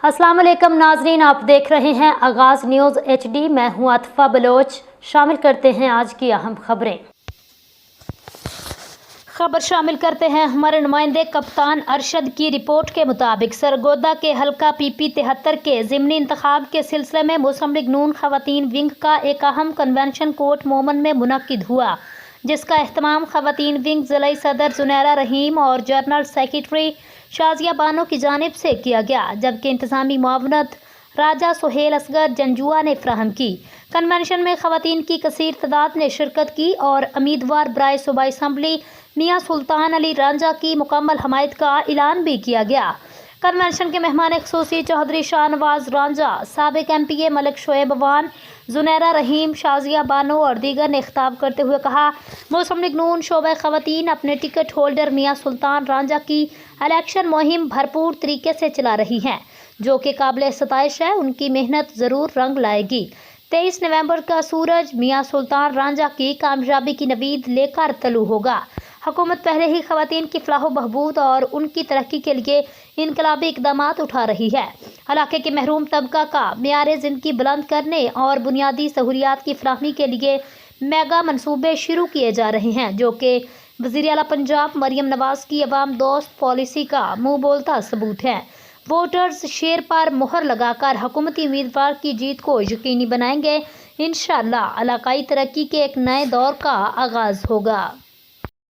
अस्सलाम वालेकुम नाजरीन, आप देख रहे हैं आगाज़ न्यूज़ HD। मैं हूं आतिफा बलोच। शामिल करते हैं आज की अहम खबरें। खबर शामिल करते हैं हमारे नुमाइंदे कप्तान अरशद की रिपोर्ट के मुताबिक सरगोदा के हल्का PP 73 के ज़िमनी इंतखाब के सिलसिले में मुस्लिम लीग नून ख़वातीन विंग का एक अहम कन्वेंशन कोर्ट मोमन में मुनक्किद हुआ, जिसका अहतमाम ख़वातीन विंग ज़िला सदर जुनैरा रहीम और जनरल सेक्रेटरी शाजिया बानो की जानिब से किया गया, जबकि इंतज़ामी मुआवनत राजा सुहेल असगर जंजुआ ने फराहम की। कन्वेंशन में ख़वातीन की कसीर तादाद ने शिरकत की और उम्मीदवार बराए सूबाई असम्बली मियाँ सुल्तान अली रांझा की मुकम्मल हमायत का ऐलान भी किया गया। कन्वेंशन के मेहमान ख़ुसूसी चौधरी शाहनवाज रांझा, साबिक MPA मलिक शोएब अवान, जुनैरा रहीम, शाजिया बानो और दीगर ने खिताब करते हुए कहा, मुस्लिम लीग नून शोबा ख़वातीन अपने टिकट होल्डर मियाँ सुल्तान रांझा की इलेक्शन मुहिम भरपूर तरीके से चला रही हैं, जो कि काबिल सताइश है। उनकी मेहनत ज़रूर रंग लाएगी। 23 नवंबर का सूरज मियाँ सुल्तान रांझा की कामयाबी की नवीद लेकर तलू होगा। हुकूमत पहले ही ख़वातीन की फलाह बहबूद और उनकी तरक्की के लिए इनकलाबी इक़दामात उठा रही है। इलाके के महरूम तबका का मेयार ज़िंदगी बुलंद करने और बुनियादी सहूलियात की फराहमी के लिए मेगा मनसूबे शुरू किए जा रहे हैं, जो कि वज़ीर आला पंजाब मरियम नवाज़ की अवाम दोस्त पॉलिसी का मुँह बोलता सबूत है। वोटर्स शेर पर मुहर लगाकर हुकूमती उम्मीदवार की जीत को यकीनी बनाएंगे। इंशाअल्लाह इलाकाई तरक्की के एक नए दौर का आगाज़ होगा।